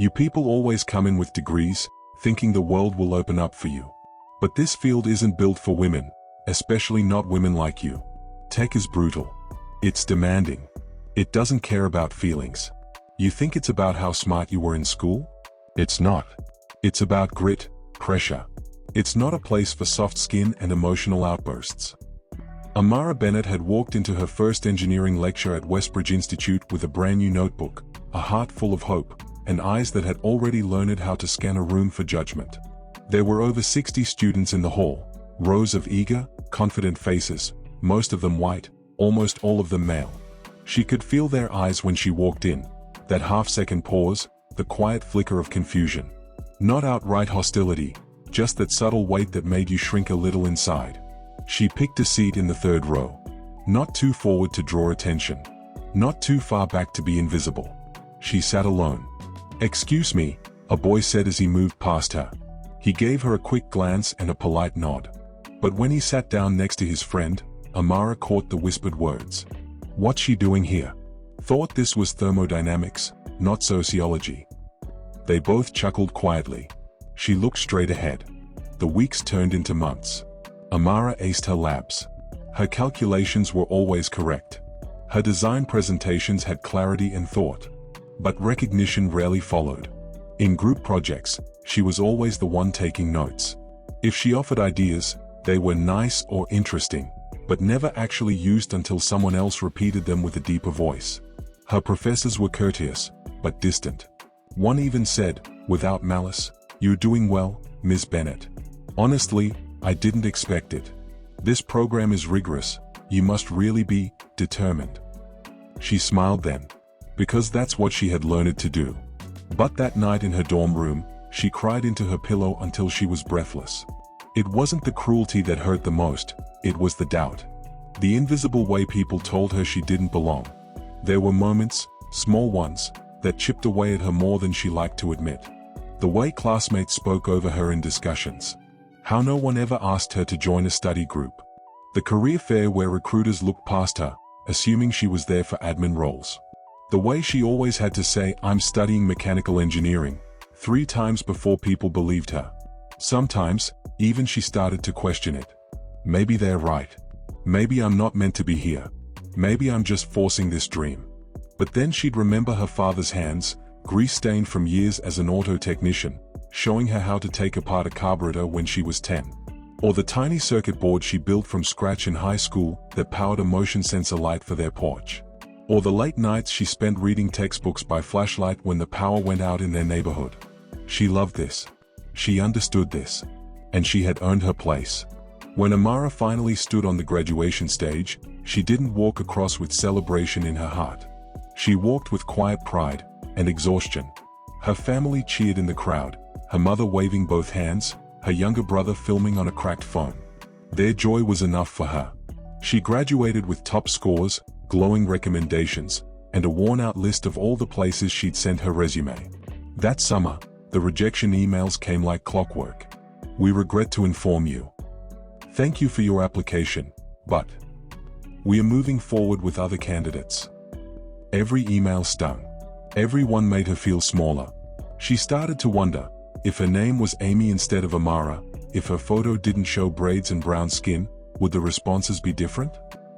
You people always come in with degrees, thinking the world will open up for you. But this field isn't built for women, especially not women like you. Tech is brutal. It's demanding. It doesn't care about feelings. You think it's about how smart you were in school? It's not. It's about grit, pressure. It's not a place for soft skin and emotional outbursts. Amara Bennett had walked into her first engineering lecture at Westbridge Institute with a brand new notebook, a heart full of hope, and eyes that had already learned how to scan a room for judgment. There were over 60 students in the hall, rows of eager, confident faces, most of them white, almost all of them male. She could feel their eyes when she walked in, that half-second pause, the quiet flicker of confusion. Not outright hostility, just that subtle weight that made you shrink a little inside. She picked a seat in the third row. Not too forward to draw attention. Not too far back to be invisible. She sat alone. "Excuse me," a boy said as he moved past her. He gave her a quick glance and a polite nod. But when he sat down next to his friend, Amara caught the whispered words. "What's she doing here?" Thought this was thermodynamics, not sociology. They both chuckled quietly. She looked straight ahead. The weeks turned into months. Amara aced her labs. Her calculations were always correct. Her design presentations had clarity and thought. But recognition rarely followed. In group projects, she was always the one taking notes. If she offered ideas, they were nice or interesting, but never actually used until someone else repeated them with a deeper voice. Her professors were courteous, but distant. One even said, without malice, "You're doing well, Ms. Bennett. Honestly, I didn't expect it. This program is rigorous, you must really be determined." She smiled then, because that's what she had learned to do. But that night in her dorm room, she cried into her pillow until she was breathless. It wasn't the cruelty that hurt the most, it was the doubt. The invisible way people told her she didn't belong. There were moments, small ones, that chipped away at her more than she liked to admit. The way classmates spoke over her in discussions. How no one ever asked her to join a study group. The career fair where recruiters looked past her, assuming she was there for admin roles. The way she always had to say, "I'm studying mechanical engineering," 3 times before people believed her. Sometimes, even she started to question it. Maybe they're right. Maybe I'm not meant to be here. Maybe I'm just forcing this dream. But then she'd remember her father's hands, grease-stained from years as an auto technician, showing her how to take apart a carburetor when she was 10. Or the tiny circuit board she built from scratch in high school that powered a motion sensor light for their porch. Or the late nights she spent reading textbooks by flashlight when the power went out in their neighborhood. She loved this. She understood this. And she had earned her place. When Amara finally stood on the graduation stage, she didn't walk across with celebration in her heart. She walked with quiet pride and exhaustion. Her family cheered in the crowd, her mother waving both hands, her younger brother filming on a cracked phone. Their joy was enough for her. She graduated with top scores, glowing recommendations, and a worn-out list of all the places she'd sent her resume. That summer, the rejection emails came like clockwork. "We regret to inform you. Thank you for your application, but we are moving forward with other candidates." Every email stung. Everyone made her feel smaller. She started to wonder, if her name was Amy instead of Amara, if her photo didn't show braids and brown skin, would the responses be different?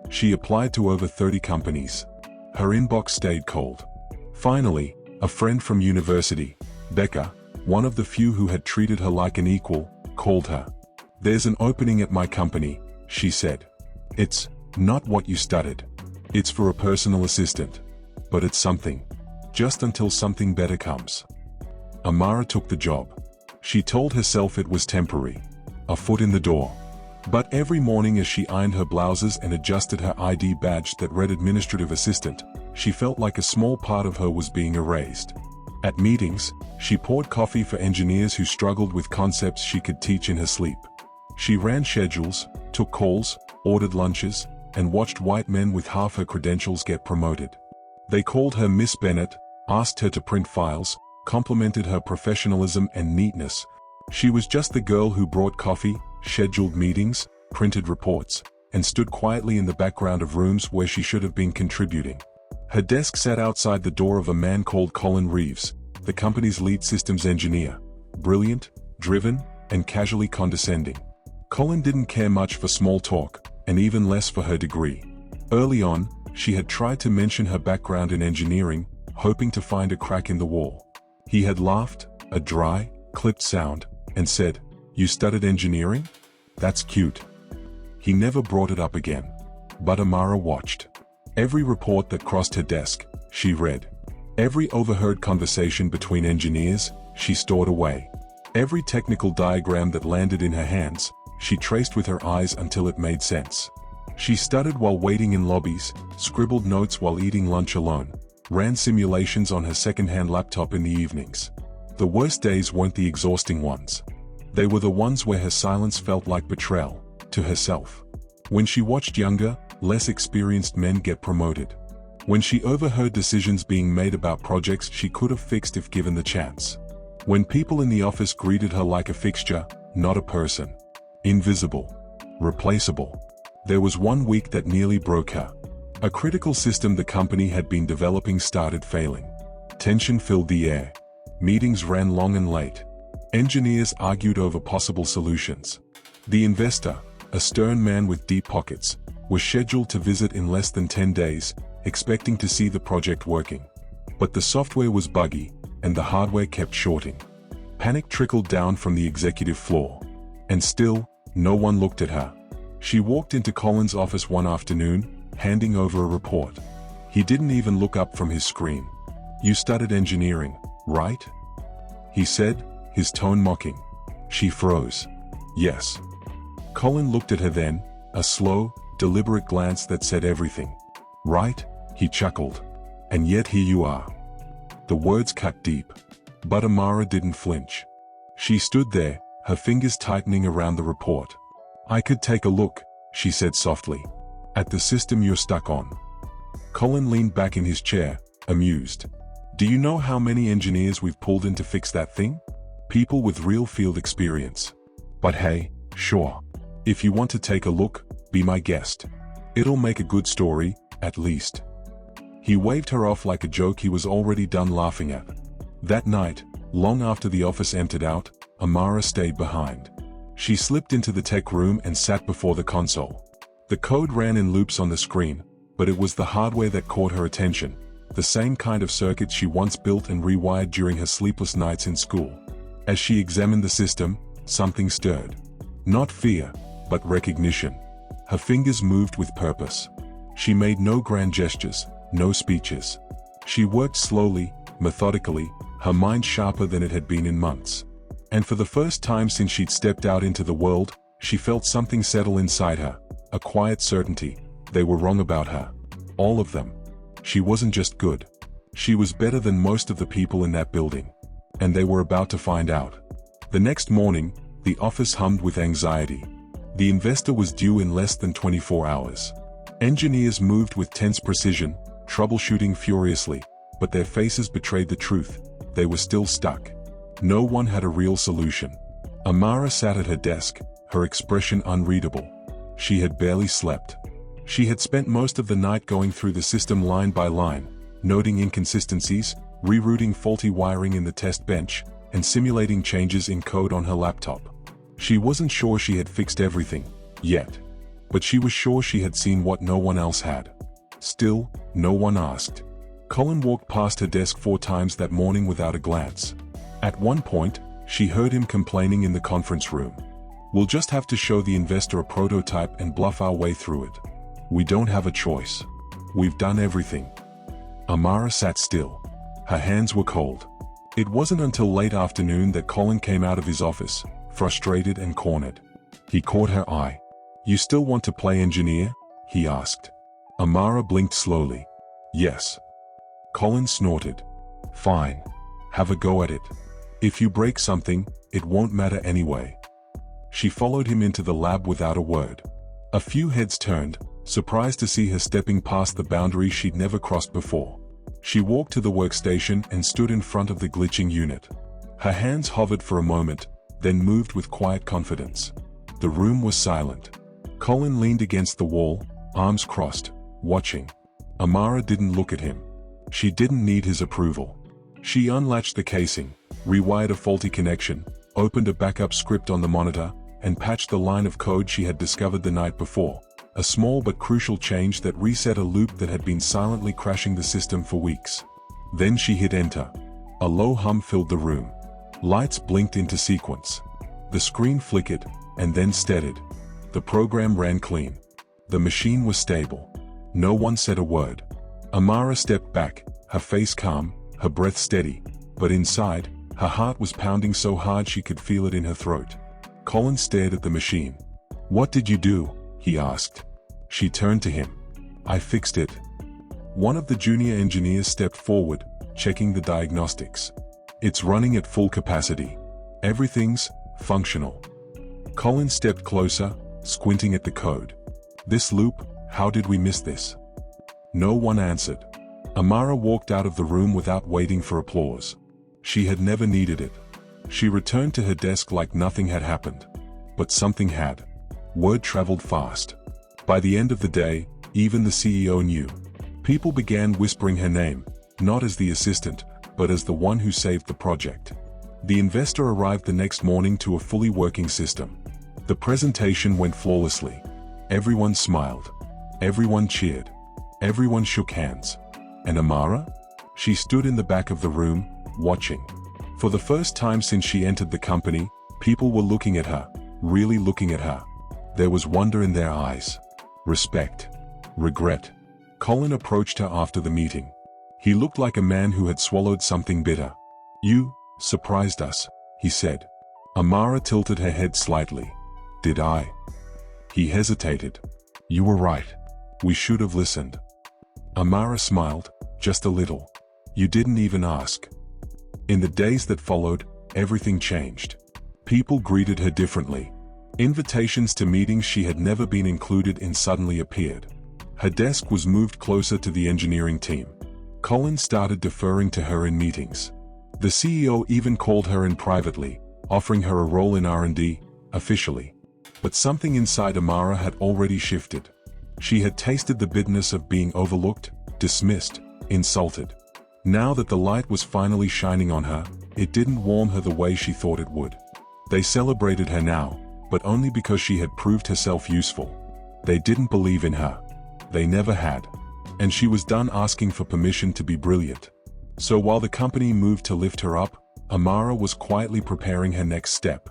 She applied to over 30 companies. Her inbox stayed cold. Finally, a friend from university, Becca, one of the few who had treated her like an equal, called her. "There's an opening at my company," she said. "It's not what you studied. It's for a personal assistant. But it's something. Just until something better comes." Amara took the job. She told herself it was temporary. A foot in the door. But every morning as she ironed her blouses and adjusted her ID badge that read administrative assistant, she felt like a small part of her was being erased. At meetings, she poured coffee for engineers who struggled with concepts she could teach in her sleep. She ran schedules, took calls, ordered lunches, and watched white men with half her credentials get promoted. They called her Miss Bennett, asked her to print files, complimented her professionalism and neatness. She was just the girl who brought coffee, scheduled meetings, printed reports, and stood quietly in the background of rooms where she should have been contributing. Her desk sat outside the door of a man called Colin Reeves, the company's lead systems engineer, brilliant, driven, and casually condescending. Colin didn't care much for small talk, and even less for her degree. Early on, she had tried to mention her background in engineering, hoping to find a crack in the wall. He had laughed, a dry, clipped sound, and said, "You studied engineering? That's cute." He never brought it up again. But Amara watched. Every report that crossed her desk, she read. Every overheard conversation between engineers, she stored away. Every technical diagram that landed in her hands, she traced with her eyes until it made sense. She studied while waiting in lobbies, scribbled notes while eating lunch alone, ran simulations on her second-hand laptop in the evenings. The worst days weren't the exhausting ones. They were the ones where her silence felt like betrayal, to herself. When she watched younger, less experienced men get promoted. When she overheard decisions being made about projects she could have fixed if given the chance. When people in the office greeted her like a fixture, not a person. Invisible. Replaceable. There was one week that nearly broke her. A critical system the company had been developing started failing. Tension filled the air. Meetings ran long and late. Engineers argued over possible solutions. The investor, a stern man with deep pockets, was scheduled to visit in less than 10 days, expecting to see the project working. But the software was buggy, and the hardware kept shorting. Panic trickled down from the executive floor. And still, no one looked at her. She walked into Colin's office one afternoon, handing over a report. He didn't even look up from his screen. "You studied engineering, right?" he said, his tone mocking. She froze. "Yes." Colin looked at her then, a slow, deliberate glance that said everything. "Right?" he chuckled. "And yet here you are." The words cut deep. But Amara didn't flinch. She stood there, her fingers tightening around the report. "I could take a look," she said softly. "At the system you're stuck on." Colin leaned back in his chair, amused. "Do you know how many engineers we've pulled in to fix that thing? People with real field experience. But hey, sure. If you want to take a look, be my guest. It'll make a good story, at least." He waved her off like a joke he was already done laughing at. That night, long after the office emptied out, Amara stayed behind. She slipped into the tech room and sat before the console. The code ran in loops on the screen, but it was the hardware that caught her attention, the same kind of circuits she once built and rewired during her sleepless nights in school. As she examined the system, something stirred. Not fear, but recognition. Her fingers moved with purpose. She made no grand gestures, no speeches. She worked slowly, methodically, her mind sharper than it had been in months. And for the first time since she'd stepped out into the world, she felt something settle inside her, a quiet certainty. They were wrong about her. All of them. She wasn't just good. She was better than most of the people in that building. And they were about to find out. The next morning, the office hummed with anxiety. The investor was due in less than 24 hours. Engineers moved with tense precision, troubleshooting furiously, but their faces betrayed the truth. They were still stuck. No one had a real solution. Amara sat at her desk, her expression unreadable. She had barely slept. She had spent most of the night going through the system line by line, noting inconsistencies, rerouting faulty wiring in the test bench, and simulating changes in code on her laptop. She wasn't sure she had fixed everything, yet. But she was sure she had seen what no one else had. Still, no one asked. Colin walked past her desk 4 times that morning without a glance. At one point, she heard him complaining in the conference room. "We'll just have to show the investor a prototype and bluff our way through it. We don't have a choice. We've done everything." Amara sat still. Her hands were cold. It wasn't until late afternoon that Colin came out of his office, frustrated and cornered. He caught her eye. "You still want to play engineer?" he asked. Amara blinked slowly. "Yes." Colin snorted. "Fine. Have a go at it. If you break something, it won't matter anyway." She followed him into the lab without a word. A few heads turned, surprised to see her stepping past the boundary she'd never crossed before. She walked to the workstation and stood in front of the glitching unit. Her hands hovered for a moment, then moved with quiet confidence. The room was silent. Colin leaned against the wall, arms crossed, watching. Amara didn't look at him. She didn't need his approval. She unlatched the casing, rewired a faulty connection, opened a backup script on the monitor, and patched the line of code she had discovered the night before, a small but crucial change that reset a loop that had been silently crashing the system for weeks. Then she hit enter. A low hum filled the room. Lights blinked into sequence. The screen flickered, and then steadied. The program ran clean. The machine was stable. No one said a word. Amara stepped back, her face calm, her breath steady, but inside, her heart was pounding so hard she could feel it in her throat. Colin stared at the machine. "What did you do?" he asked. She turned to him. "I fixed it." One of the junior engineers stepped forward, checking the diagnostics. "It's running at full capacity. Everything's functional." Colin stepped closer, squinting at the code. "This loop, how did we miss this?" No one answered. Amara walked out of the room without waiting for applause. She had never needed it. She returned to her desk like nothing had happened. But something had. Word traveled fast. By the end of the day, even the CEO knew. People began whispering her name, not as the assistant, but as the one who saved the project. The investor arrived the next morning to a fully working system. The presentation went flawlessly. Everyone smiled. Everyone cheered. Everyone shook hands. And Amara? She stood in the back of the room, watching. For the first time since she entered the company, people were looking at her, really looking at her. There was wonder in their eyes. Respect. Regret. Colin approached her after the meeting. He looked like a man who had swallowed something bitter. "You surprised us," he said. Amara tilted her head slightly. "Did I?" He hesitated. "You were right. We should have listened." Amara smiled, just a little. "You didn't even ask." In the days that followed, everything changed. People greeted her differently. Invitations to meetings she had never been included in suddenly appeared. Her desk was moved closer to the engineering team. Colin started deferring to her in meetings. The CEO even called her in privately, offering her a role in R&D, officially. But something inside Amara had already shifted. She had tasted the bitterness of being overlooked, dismissed, insulted. Now that the light was finally shining on her, it didn't warm her the way she thought it would. They celebrated her now, but only because she had proved herself useful. They didn't believe in her. They never had. And she was done asking for permission to be brilliant. So while the company moved to lift her up, Amara was quietly preparing her next step.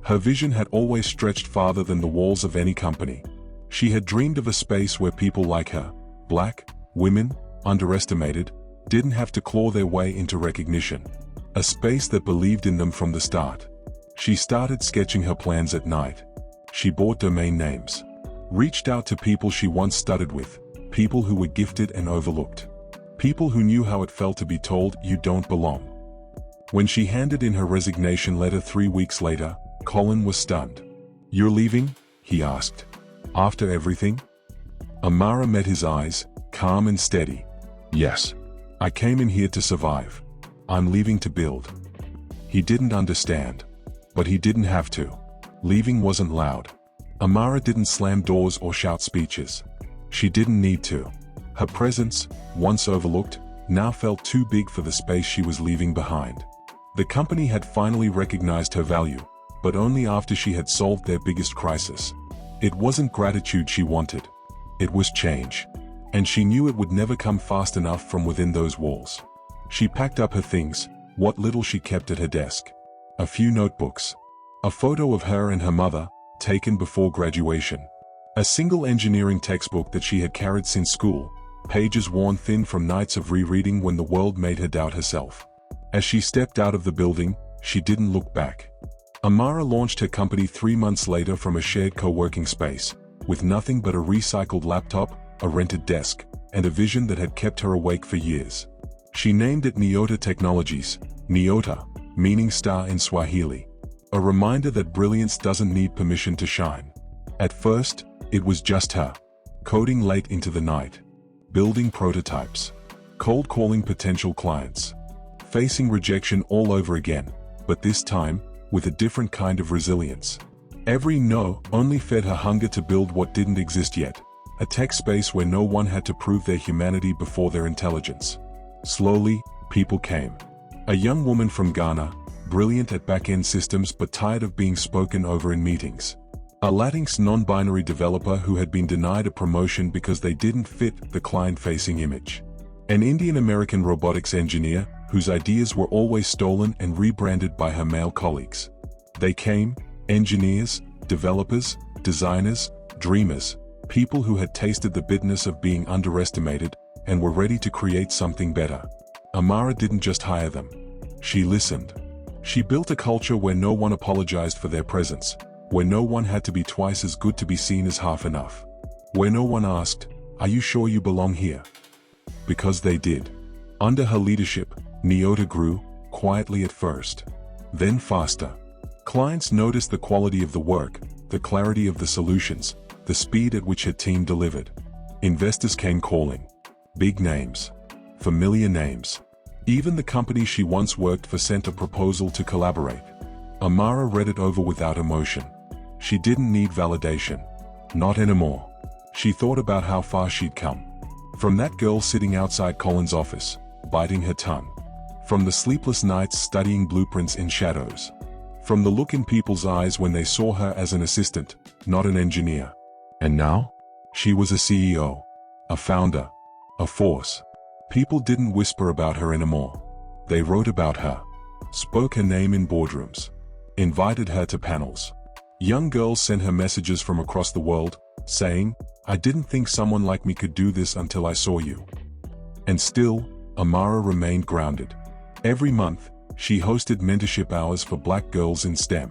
Her vision had always stretched farther than the walls of any company. She had dreamed of a space where people like her, black, women, underestimated, didn't have to claw their way into recognition. A space that believed in them from the start. She started sketching her plans at night. She bought domain names. Reached out to people she once studied with, people who were gifted and overlooked. People who knew how it felt to be told you don't belong. When she handed in her resignation letter 3 weeks later, Colin was stunned. "You're leaving?" he asked. "After everything?" Amara met his eyes, calm and steady. "Yes. I came in here to survive. I'm leaving to build." He didn't understand. But he didn't have to. Leaving wasn't loud. Amara didn't slam doors or shout speeches. She didn't need to. Her presence, once overlooked, now felt too big for the space she was leaving behind. The company had finally recognized her value, but only after she had solved their biggest crisis. It wasn't gratitude she wanted. It was change. And she knew it would never come fast enough from within those walls. She packed up her things, what little she kept at her desk. A few notebooks. A photo of her and her mother, taken before graduation. A single engineering textbook that she had carried since school, pages worn thin from nights of rereading when the world made her doubt herself. As she stepped out of the building, she didn't look back. Amara launched her company 3 months later from a shared co-working space, with nothing but a recycled laptop, a rented desk, and a vision that had kept her awake for years. She named it Nyota Technologies, Nyota, meaning star in Swahili. A reminder that brilliance doesn't need permission to shine. At first, it was just her. Coding late into the night. Building prototypes. Cold calling potential clients. Facing rejection all over again, but this time, with a different kind of resilience. Every no only fed her hunger to build what didn't exist yet. A tech space where no one had to prove their humanity before their intelligence. Slowly, people came. A young woman from Ghana, brilliant at back-end systems but tired of being spoken over in meetings. A Latinx non-binary developer who had been denied a promotion because they didn't fit the client-facing image. An Indian-American robotics engineer whose ideas were always stolen and rebranded by her male colleagues. They came, engineers, developers, designers, dreamers, people who had tasted the bitterness of being underestimated and were ready to create something better. Amara didn't just hire them. She listened. She built a culture where no one apologized for their presence, where no one had to be twice as good to be seen as half enough, where no one asked, "Are you sure you belong here?" Because they did. Under her leadership, Nyota grew, quietly at first, then faster. Clients noticed the quality of the work, the clarity of the solutions, the speed at which her team delivered. Investors came calling. Big names. Familiar names. Even the company she once worked for sent a proposal to collaborate. Amara read it over without emotion. She didn't need validation. Not anymore. She thought about how far she'd come. From that girl sitting outside Colin's office, biting her tongue. From the sleepless nights studying blueprints in shadows. From the look in people's eyes when they saw her as an assistant, not an engineer. And now? She was a CEO. A founder. A force. People didn't whisper about her anymore. They wrote about her. Spoke her name in boardrooms. Invited her to panels. Young girls sent her messages from across the world, saying, "I didn't think someone like me could do this until I saw you." And still, Amara remained grounded. Every month, she hosted mentorship hours for Black girls in STEM.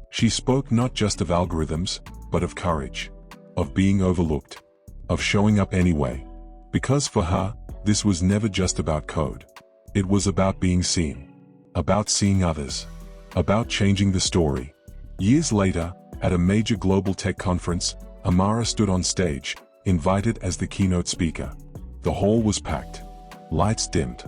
She spoke not just of algorithms, but of courage. Of being overlooked. Of showing up anyway. Because for her, this was never just about code. It was about being seen. About seeing others. About changing the story. Years later, at a major global tech conference, Amara stood on stage, invited as the keynote speaker. The hall was packed. Lights dimmed.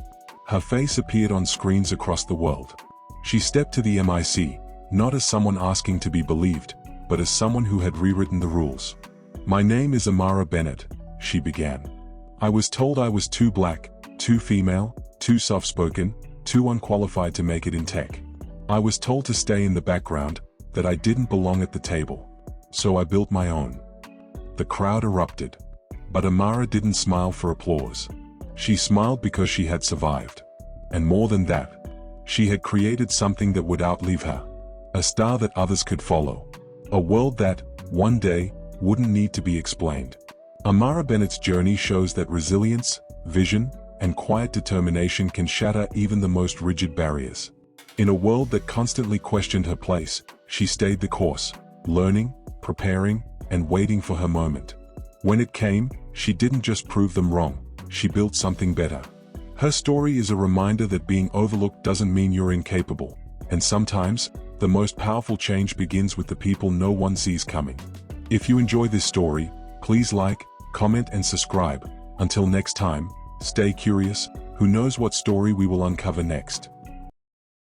Her face appeared on screens across the world. She stepped to the mic, not as someone asking to be believed, but as someone who had rewritten the rules. "My name is Amara Bennett," she began. "I was told I was too black, too female, too soft-spoken, too unqualified to make it in tech. I was told to stay in the background, that I didn't belong at the table. So I built my own." The crowd erupted. But Amara didn't smile for applause. She smiled because she had survived. And more than that, she had created something that would outlive her. A star that others could follow. A world that, one day, wouldn't need to be explained. Amara Bennett's journey shows that resilience, vision, and quiet determination can shatter even the most rigid barriers. In a world that constantly questioned her place, she stayed the course, learning, preparing, and waiting for her moment. When it came, she didn't just prove them wrong, she built something better. Her story is a reminder that being overlooked doesn't mean you're incapable, and sometimes, the most powerful change begins with the people no one sees coming. If you enjoy this story, please like, comment and subscribe. Until next time, stay curious, who knows what story we will uncover next.